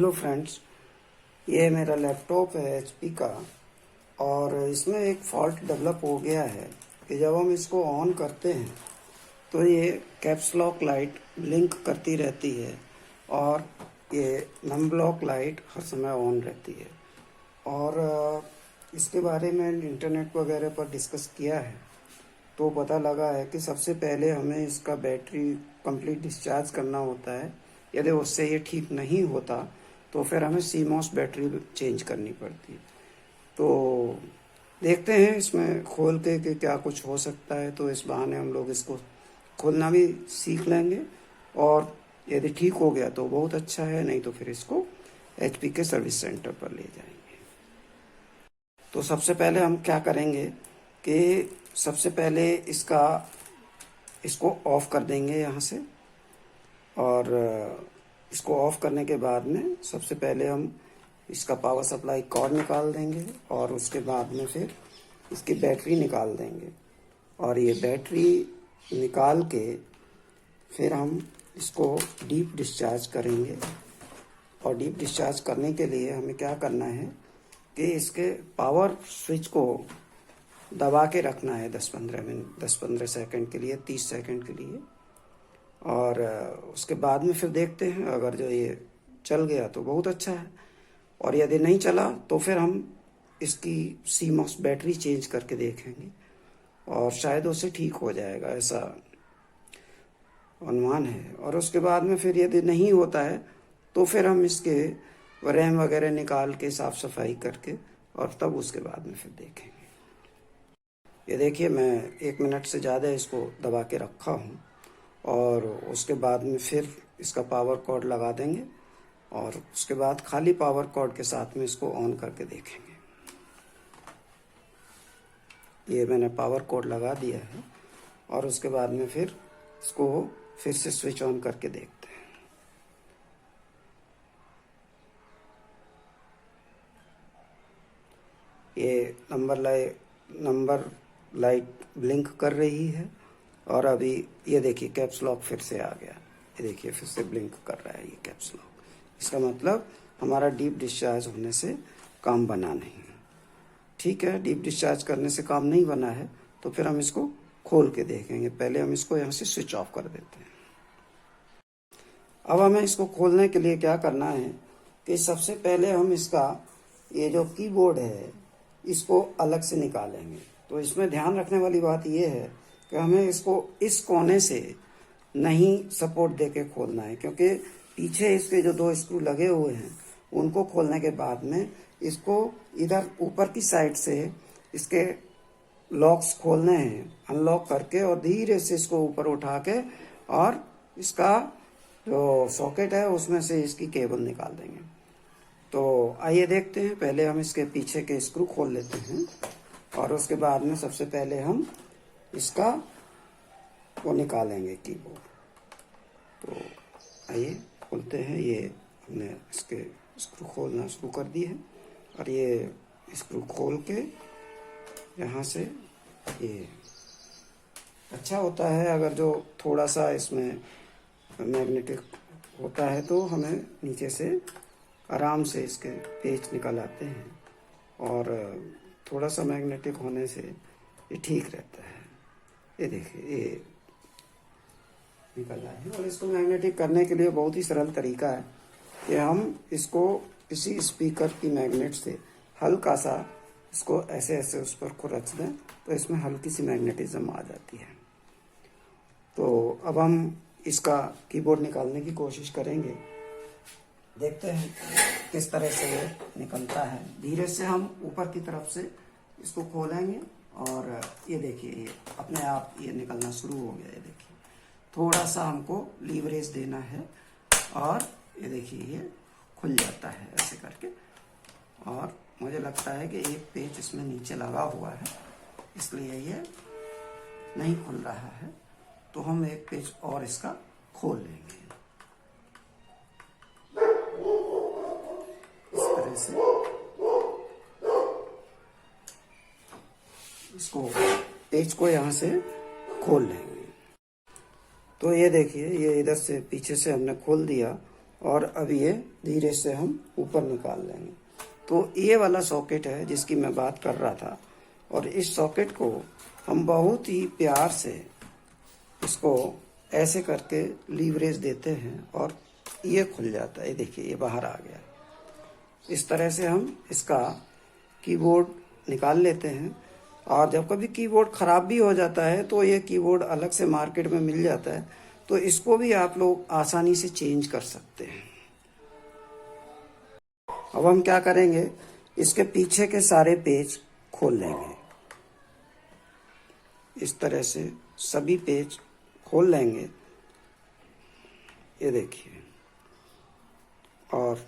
Hello friends, ये मेरा laptop है एचपी का। और इसमें एक फॉल्ट डेवलप हो गया है कि जब हम इसको ऑन करते हैं तो ये कैप्स लॉक लाइट ब्लिंक करती रहती है और ये नम ब्लॉक लाइट हर समय ऑन रहती है। और इसके बारे में इंटरनेट वगैरह पर डिस्कस किया है तो पता लगा है कि सबसे पहले हमें इसका बैटरी कंप्लीट डिस्चार्ज करना होता है। यदि उससे ये ठीक नहीं होता तो फिर हमें सीमॉस बैटरी चेंज करनी पड़ती है। तो देखते हैं इसमें खोल के कि क्या कुछ हो सकता है। तो इस बहाने हम लोग इसको खोलना भी सीख लेंगे और यदि ठीक हो गया तो बहुत अच्छा है, नहीं तो फिर इसको एचपी के सर्विस सेंटर पर ले जाएंगे। तो सबसे पहले हम क्या करेंगे कि सबसे पहले इसको ऑफ कर देंगे यहाँ से। और इसको ऑफ करने के बाद में सबसे पहले हम इसका पावर सप्लाई कॉर्ड निकाल देंगे और उसके बाद में फिर इसकी बैटरी निकाल देंगे। और ये बैटरी निकाल के फिर हम इसको डीप डिस्चार्ज करेंगे। और डीप डिस्चार्ज करने के लिए हमें क्या करना है कि इसके पावर स्विच को दबा के रखना है 10-15 सेकंड के लिए, 30 सेकंड के लिए। और उसके बाद में फिर देखते हैं, अगर जो ये चल गया तो बहुत अच्छा है और यदि नहीं चला तो फिर हम इसकी सीमॉस बैटरी चेंज करके देखेंगे और शायद उससे ठीक हो जाएगा, ऐसा अनुमान है। और उसके बाद में फिर यदि नहीं होता है तो फिर हम इसके रैम वगैरह निकाल के साफ सफाई करके और तब उसके बाद में फिर देखेंगे। ये देखिए, मैं 1 मिनट से ज़्यादा इसको दबा के रखा हूँ और उसके बाद में फिर इसका पावर कॉर्ड लगा देंगे और उसके बाद खाली पावर कॉर्ड के साथ में इसको ऑन करके देखेंगे। ये मैंने पावर कॉर्ड लगा दिया है और उसके बाद में फिर इसको फिर से स्विच ऑन करके देखते हैं। ये नंबर लाइट ब्लिंक कर रही है और अभी ये देखिए कैप्स लॉक फिर से आ गया। ये देखिए फिर से ब्लिंक कर रहा है ये कैप्स लॉक। इसका मतलब हमारा डीप डिस्चार्ज होने से काम बना नहीं है। ठीक है, डीप डिस्चार्ज करने से काम नहीं बना है तो फिर हम इसको खोल के देखेंगे। पहले हम इसको यहाँ से स्विच ऑफ कर देते हैं। अब हमें इसको खोलने के लिए क्या करना है कि सबसे पहले हम इसका ये जो कीबोर्ड है इसको अलग से निकालेंगे। तो इसमें ध्यान रखने वाली बात ये है कि हमें इसको इस कोने से नहीं सपोर्ट देके खोलना है, क्योंकि पीछे इसके जो 2 स्क्रू लगे हुए हैं उनको खोलने के बाद में इसको इधर ऊपर की साइड से इसके लॉक्स खोलने हैं, अनलॉक करके और धीरे से इसको ऊपर उठा के और इसका जो सॉकेट है उसमें से इसकी केबल निकाल देंगे। तो आइए देखते हैं। पहले हम इसके पीछे के स्क्रू खोल लेते हैं और उसके बाद में सबसे पहले हम इसका वो निकालेंगे कीबोर्ड। तो आइए खोलते हैं। ये हमने इसके स्क्रू खोलना शुरू कर दी है और ये स्क्रू खोल के यहाँ से ये अच्छा होता है अगर जो थोड़ा सा इसमें मैग्नेटिक होता है तो हमें नीचे से आराम से इसके पेच निकल आते हैं और थोड़ा सा मैग्नेटिक होने से ये ठीक रहता है। ये देखिए ये निकल रहा है। और इसको मैग्नेटिक करने के लिए बहुत ही सरल तरीका है कि हम इसको किसी स्पीकर की मैग्नेट से हल्का सा इसको ऐसे ऐसे उस पर को रच दें तो इसमें हल्की सी मैग्नेटिज्म आ जाती है। तो अब हम इसका कीबोर्ड निकालने की कोशिश करेंगे। देखते हैं किस तरह से ये निकलता है। धीरे से हम ऊपर की तरफ से इसको खोलेंगे और ये देखिए ये अपने आप ये निकलना शुरू हो गया। ये देखिए थोड़ा सा हमको लीवरेज देना है और ये देखिए ये खुल जाता है ऐसे करके। और मुझे लगता है कि एक पेच इसमें नीचे लगा हुआ है इसलिए ये नहीं खुल रहा है। तो हम एक पेच और इसका खोल लेंगे इस तरह से। इसको पेच को यहाँ से खोल लेंगे। तो ये देखिए ये इधर से पीछे से हमने खोल दिया और अब ये धीरे से हम ऊपर निकाल लेंगे। तो ये वाला सॉकेट है जिसकी मैं बात कर रहा था, और इस सॉकेट को हम बहुत ही प्यार से इसको ऐसे करके लीवरेज देते हैं और ये खुल जाता है। देखिए ये बाहर आ गया। इस तरह से हम इसका कीबोर्ड निकाल लेते हैं। और जब कभी कीबोर्ड ख़राब भी हो जाता है तो ये कीबोर्ड अलग से मार्केट में मिल जाता है, तो इसको भी आप लोग आसानी से चेंज कर सकते हैं। अब हम क्या करेंगे, इसके पीछे के सारे पेज खोल लेंगे। इस तरह से सभी पेज खोल लेंगे, ये देखिए। और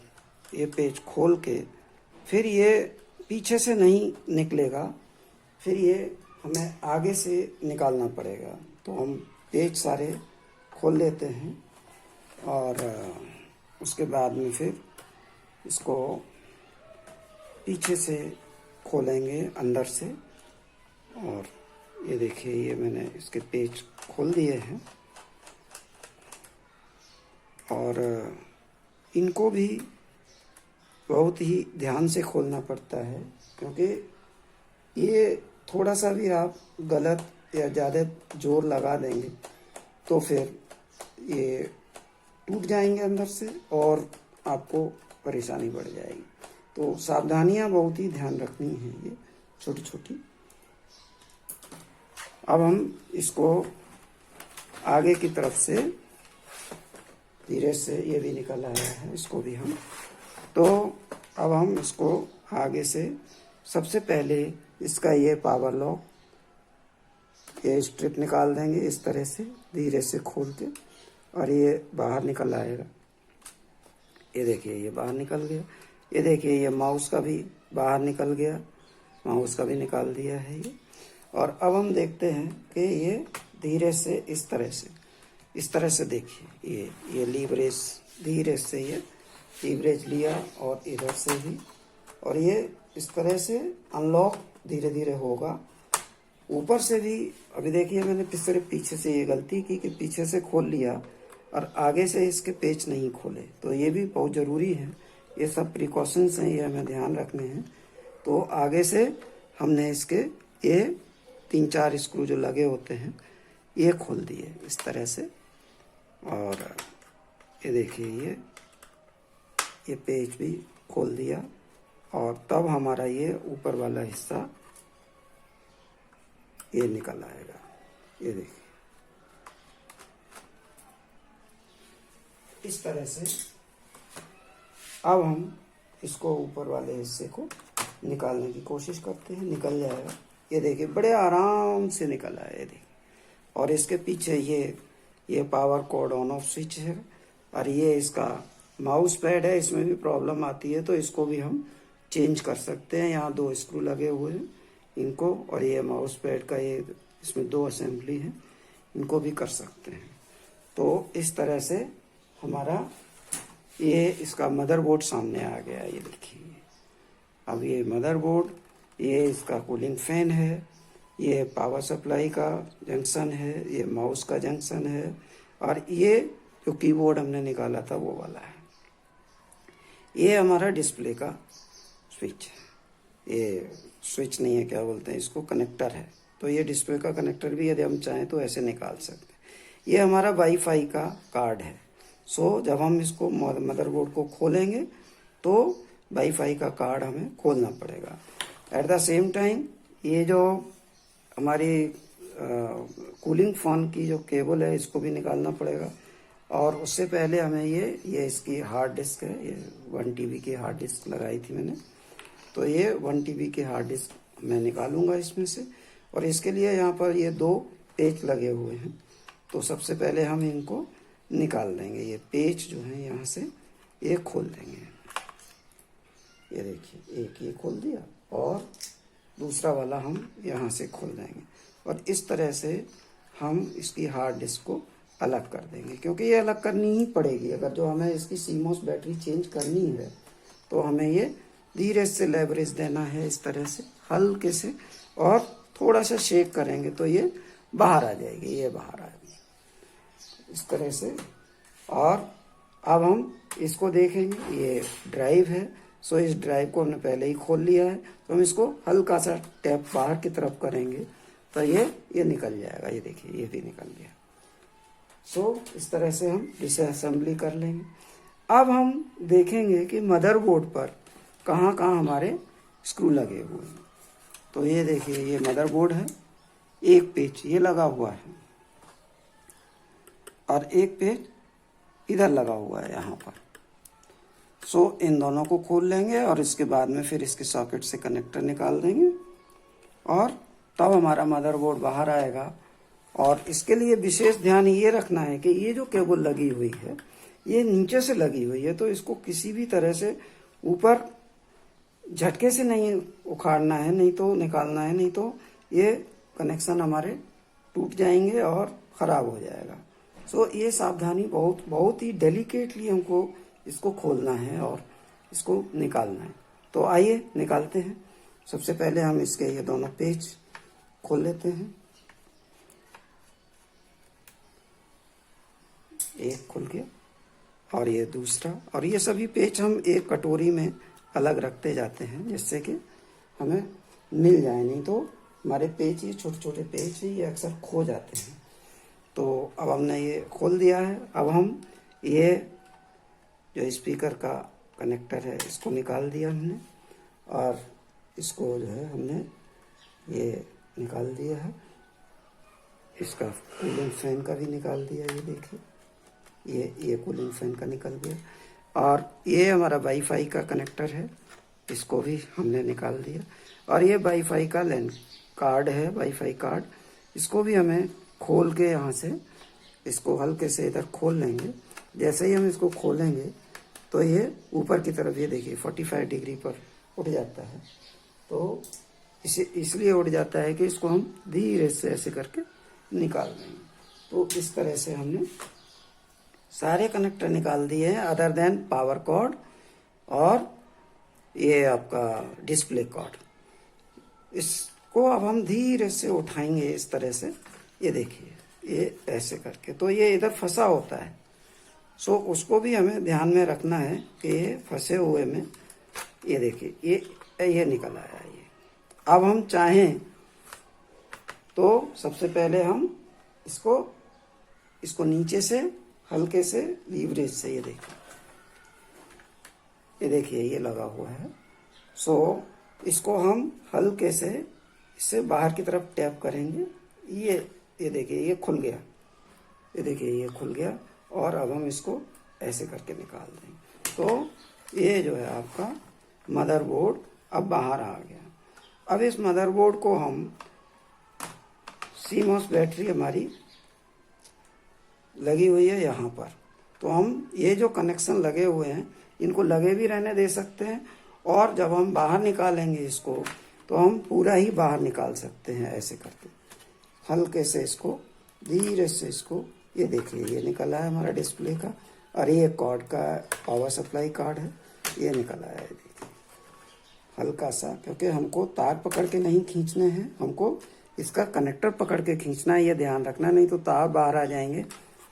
ये पेज खोल के फिर ये पीछे से नहीं निकलेगा, फिर ये हमें आगे से निकालना पड़ेगा। तो हम पेज सारे खोल लेते हैं और उसके बाद में फिर इसको पीछे से खोलेंगे अंदर से। और ये देखिए, ये मैंने इसके पेज खोल दिए हैं। और इनको भी बहुत ही ध्यान से खोलना पड़ता है, क्योंकि ये थोड़ा सा भी आप गलत या ज़्यादा जोर लगा देंगे तो फिर ये टूट जाएंगे अंदर से और आपको परेशानी बढ़ जाएगी। तो सावधानियां बहुत ही ध्यान रखनी है, ये छोटी छोटी। अब हम इसको आगे की तरफ से धीरे से, ये भी निकल आया है, इसको भी हम, तो अब हम इसको आगे से सबसे पहले इसका ये पावर लॉक, ये स्ट्रिप निकाल देंगे इस तरह से धीरे से खोल के, और ये बाहर निकल आएगा। ये देखिए ये बाहर निकल गया। ये देखिए ये माउस का भी बाहर निकल गया, माउस का भी निकाल दिया है ये। और अब हम देखते हैं कि ये धीरे से इस तरह से देखिए, ये लीवरेज धीरे से ये लीवरेज लिया और इधर से भी, और ये इस तरह से अनलॉक धीरे धीरे होगा। ऊपर से भी अभी देखिए मैंने सिर्फ पीछे से ये गलती की कि पीछे से खोल लिया और आगे से इसके पेच नहीं खोले, तो ये भी बहुत ज़रूरी है। ये सब प्रिकॉशंस हैं, ये हमें ध्यान रखने हैं। तो आगे से हमने इसके ये 3-4 स्क्रू जो लगे होते हैं ये खोल दिए इस तरह से। और ये देखिए ये पेच भी खोल दिया, और तब हमारा ये ऊपर वाला हिस्सा ये निकल आएगा। ये देखिए इस तरह से। अब हम इसको ऊपर वाले हिस्से को निकालने की कोशिश करते हैं, निकल जाएगा। ये देखिए बड़े आराम से निकल आया, ये देखिए। और इसके पीछे ये power code on off switch है, और ये इसका माउस पैड है। इसमें भी प्रॉब्लम आती है तो इसको भी हम चेंज कर सकते हैं। यहाँ 2 स्क्रू लगे हुए हैं इनको, और ये माउस पैड का ये इसमें 2 असेंबली है, इनको भी कर सकते हैं। तो इस तरह से हमारा ये इसका मदरबोर्ड सामने आ गया। ये देखिए अब ये मदरबोर्ड, ये इसका कूलिंग फैन है, ये पावर सप्लाई का जंक्शन है, ये माउस का जंक्शन है, और ये जो कीबोर्ड हमने निकाला था वो वाला है। ये हमारा डिस्प्ले का स्विच है। ये स्विच नहीं है, क्या बोलते हैं इसको, कनेक्टर है। तो ये डिस्प्ले का कनेक्टर भी यदि हम चाहें तो ऐसे निकाल सकते हैं। ये हमारा वाईफाई का कार्ड है। सो जब हम इसको मदरबोर्ड को खोलेंगे तो वाईफाई का कार्ड हमें खोलना पड़ेगा। एट द सेम टाइम ये जो हमारी कूलिंग फैन की जो केबल है इसको भी निकालना पड़ेगा। और उससे पहले हमें ये इसकी हार्ड डिस्क है, ये 1 TB की हार्ड डिस्क लगाई थी मैंने, तो ये 1 TB की हार्ड डिस्क मैं निकालूंगा इसमें से। और इसके लिए यहाँ पर ये 2 पेच लगे हुए हैं, तो सबसे पहले हम इनको निकाल देंगे। ये पेच जो है यहाँ से ये खोल देंगे। ये देखिए एक ये खोल दिया और दूसरा वाला हम यहाँ से खोल देंगे, और इस तरह से हम इसकी हार्ड डिस्क को अलग कर देंगे, क्योंकि ये अलग करनी ही पड़ेगी। अगर जो हमें इसकी CMOS बैटरी चेंज करनी है तो हमें ये धीरे से लेवरेज देना है, इस तरह से हल्के से, और थोड़ा सा शेक करेंगे तो ये बाहर आ जाएगी। ये बाहर आ जाएगी इस तरह से। और अब हम इसको देखेंगे, ये ड्राइव है। सो इस ड्राइव को हमने पहले ही खोल लिया है, तो हम इसको हल्का सा टैप बाहर की तरफ करेंगे तो ये निकल जाएगा। ये देखिए ये भी निकल गया। सो इस तरह से हम डिसअसेंबली कर लेंगे। अब हम देखेंगे कि मदरबोर्ड पर कहाँ कहाँ हमारे स्क्रू लगे हुए हैं। तो ये देखिए ये मदरबोर्ड है, एक पेच ये लगा हुआ है और एक पेच इधर लगा हुआ है यहाँ पर। सो इन दोनों को खोल लेंगे और इसके बाद में फिर इसके सॉकेट से कनेक्टर निकाल देंगे और तब हमारा मदरबोर्ड बाहर आएगा। और इसके लिए विशेष ध्यान ये रखना है कि ये जो केबल लगी हुई है ये नीचे से लगी हुई है, तो इसको किसी भी तरह से ऊपर झटके से नहीं उखाड़ना है, नहीं तो निकालना है, नहीं तो ये कनेक्शन हमारे टूट जाएंगे और ख़राब हो जाएगा। सो ये सावधानी बहुत ही डेलिकेटली हमको इसको खोलना है और इसको निकालना है। तो आइए निकालते हैं। सबसे पहले हम इसके ये दोनों पेच खोल लेते हैं। एक खुल गया और ये दूसरा, और ये सभी पेच हम एक कटोरी में अलग रखते जाते हैं जिससे कि हमें मिल जाए, नहीं तो हमारे पेच ये छोटे छोटे पेच ये अक्सर खो जाते हैं। तो अब हमने ये खोल दिया है। अब हम ये जो स्पीकर का कनेक्टर है इसको निकाल दिया हमने और इसको जो है हमने ये निकाल दिया है। इसका कूलिंग फैन का भी निकाल दिया, ये देखिए ये कूलिंग फैन का निकल गया। और ये हमारा वाईफाई का कनेक्टर है, इसको भी हमने निकाल दिया। और ये वाईफाई का लैन कार्ड है, वाईफाई कार्ड, इसको भी हमें खोल के यहाँ से इसको हल्के से इधर खोल लेंगे। जैसे ही हम इसको खोलेंगे तो ये ऊपर की तरफ ये देखिए 45 डिग्री पर उठ जाता है। तो इसलिए उठ जाता है कि इसको हम धीरे से ऐसे करके निकाल देंगे। तो इस तरह से हमने सारे कनेक्टर निकाल दिए हैं अदर देन पावर कॉर्ड और ये आपका डिस्प्ले कॉर्ड। इसको अब हम धीरे से उठाएंगे इस तरह से, ये देखिए ये ऐसे करके, तो ये इधर फंसा होता है। सो उसको भी हमें ध्यान में रखना है कि ये फंसे हुए में ये देखिए ये निकल आया। ये अब हम चाहें तो सबसे पहले हम इसको नीचे से हल्के से लीवरेज से ये देखिए ये लगा हुआ है। सो इसको हम हल्के से इससे बाहर की तरफ टैप करेंगे। ये देखिए ये खुल गया, ये देखिए ये खुल गया। और अब हम इसको ऐसे करके निकाल देंगे। तो ये जो है आपका मदरबोर्ड अब बाहर आ गया। अब इस मदरबोर्ड को हम CMOS बैटरी हमारी लगी हुई है यहाँ पर, तो हम ये जो कनेक्शन लगे हुए हैं इनको लगे भी रहने दे सकते हैं और जब हम बाहर निकालेंगे इसको तो हम पूरा ही बाहर निकाल सकते हैं ऐसे करके हल्के से इसको धीरे से इसको। ये देखिए ये निकला है हमारा डिस्प्ले का, और ये कॉर्ड का पावर सप्लाई कार्ड है, ये निकला है। देखिए हल्का सा, क्योंकि हमको तार पकड़ के नहीं खींचने हैं, हमको इसका कनेक्टर पकड़ के खींचना है, ये ध्यान रखना, नहीं तो तार बाहर आ जाएंगे।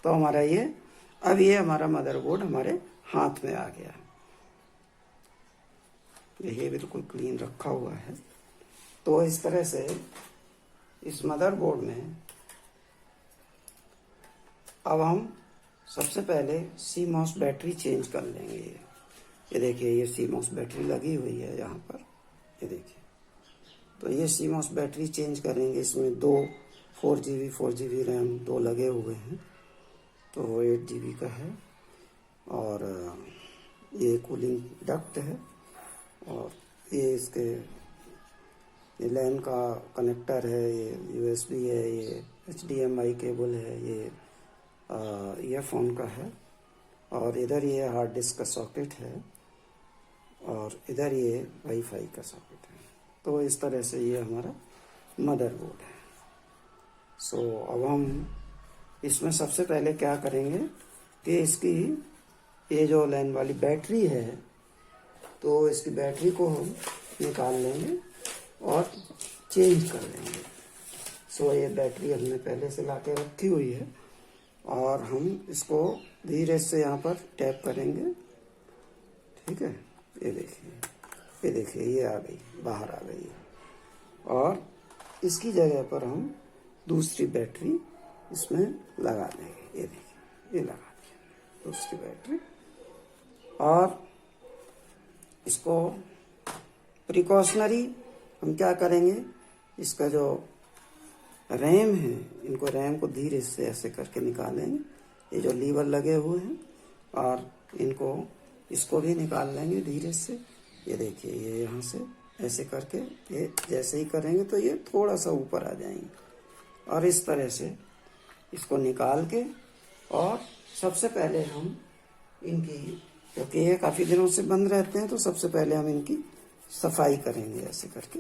तो हमारा ये हमारा मदरबोर्ड हमारे हाथ में आ गया। ये बिल्कुल क्लीन रखा हुआ है। तो इस तरह से इस मदरबोर्ड में अब हम सबसे पहले CMOS बैटरी चेंज कर लेंगे। ये देखिए ये CMOS बैटरी लगी हुई है यहाँ पर, ये देखिए। तो ये CMOS बैटरी चेंज करेंगे। इसमें दो 4GB रैम दो लगे हुए हैं, तो 8GB का है। और ये कूलिंग डक्ट है, और ये इसके ये लैन का कनेक्टर है, ये USB है, ये HDMI केबल है, ये ईयरफोन का है, और इधर ये हार्ड डिस्क का सॉकेट है, और इधर ये वाईफाई का सॉकेट है। तो इस तरह से ये हमारा मदरबोर्ड है। सो अब हम इसमें सबसे पहले क्या करेंगे कि इसकी ये जो लैन वाली बैटरी है, तो इसकी बैटरी को हम निकाल लेंगे और चेंज कर लेंगे। सो ये बैटरी हमने पहले से ला के रखी हुई है, और हम इसको धीरे से यहाँ पर टैप करेंगे। ठीक है, ये देखिए ये आ गई, बाहर आ गई है। और इसकी जगह पर हम दूसरी बैटरी इसमें लगा देंगे। ये देखिए, ये लगा दी दूसरी बैटरी। और इसको प्रिकॉशनरी हम क्या करेंगे, इसका जो रैम है, इनको रैम को धीरे से ऐसे करके निकालेंगे। ये जो लीवर लगे हुए हैं, और इसको भी निकाल लेंगे धीरे से। ये देखिए, ये यहाँ से ऐसे करके, ये जैसे ही करेंगे तो ये थोड़ा सा ऊपर आ जाएंगे। और इस तरह से इसको निकाल के, और सबसे पहले हम इनकी, क्योंकि ये काफ़ी दिनों से बंद रहते हैं, तो सबसे पहले हम इनकी सफाई करेंगे ऐसे करके।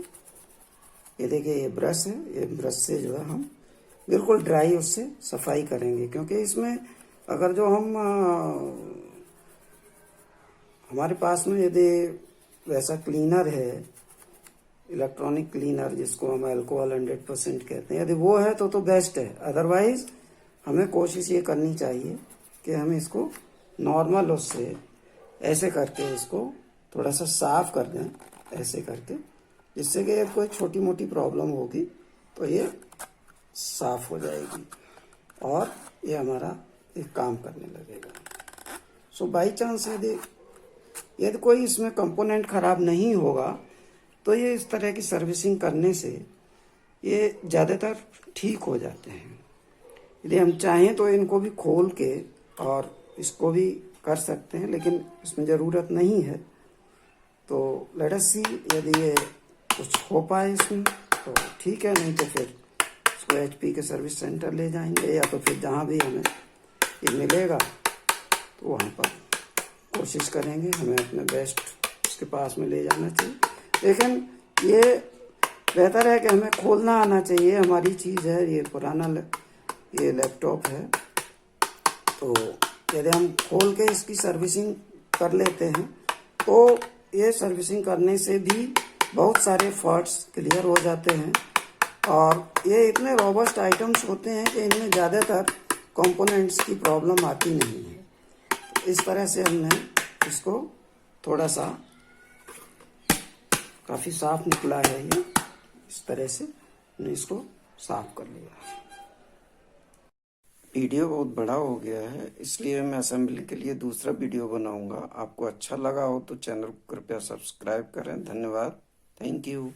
ये देखिए, ये ब्रश है, ये ब्रश से जो है हम बिल्कुल ड्राई उससे सफाई करेंगे। क्योंकि इसमें अगर जो हम हमारे पास में यदि वैसा क्लीनर है, इलेक्ट्रॉनिक क्लीनर जिसको हम अल्कोहल 100% कहते हैं, यदि वो है तो बेस्ट है। अदरवाइज हमें कोशिश ये करनी चाहिए कि हम इसको नॉर्मल उससे ऐसे करके इसको थोड़ा सा साफ कर दें, ऐसे करके, जिससे कि कोई छोटी मोटी प्रॉब्लम होगी तो ये साफ हो जाएगी और ये हमारा एक काम करने लगेगा। सो बाई चांस यदि कोई इसमें कंपोनेंट खराब नहीं होगा तो ये इस तरह की सर्विसिंग करने से ये ज़्यादातर ठीक हो जाते हैं। यदि हम चाहें तो इनको भी खोल के और इसको भी कर सकते हैं, लेकिन इसमें ज़रूरत नहीं है। तो लेट अस सी, यदि ये कुछ हो पाए इसमें तो ठीक है, नहीं तो फिर इसको HP के सर्विस सेंटर ले जाएंगे, या तो फिर जहाँ भी हमें ये मिलेगा तो वहाँ पर कोशिश करेंगे। हमें अपने बेस्ट उसके पास में ले जाना चाहिए, लेकिन ये बेहतर है कि हमें खोलना आना चाहिए। हमारी चीज़ है, ये पुराना ये लैपटॉप है, तो यदि हम खोल के इसकी सर्विसिंग कर लेते हैं तो ये सर्विसिंग करने से भी बहुत सारे फॉल्ट्स क्लियर हो जाते हैं। और ये इतने रोबस्ट आइटम्स होते हैं कि इनमें ज़्यादातर कंपोनेंट्स की प्रॉब्लम आती नहीं है। तो इस तरह से हमने इसको थोड़ा सा, काफ़ी साफ निकला है ये, इस तरह से हमने इसको साफ कर लिया। वीडियो बहुत बड़ा हो गया है, इसलिए मैं असेंबली के लिए दूसरा वीडियो बनाऊंगा। आपको अच्छा लगा हो तो चैनल को कृपया सब्सक्राइब करें। धन्यवाद, थैंक यू।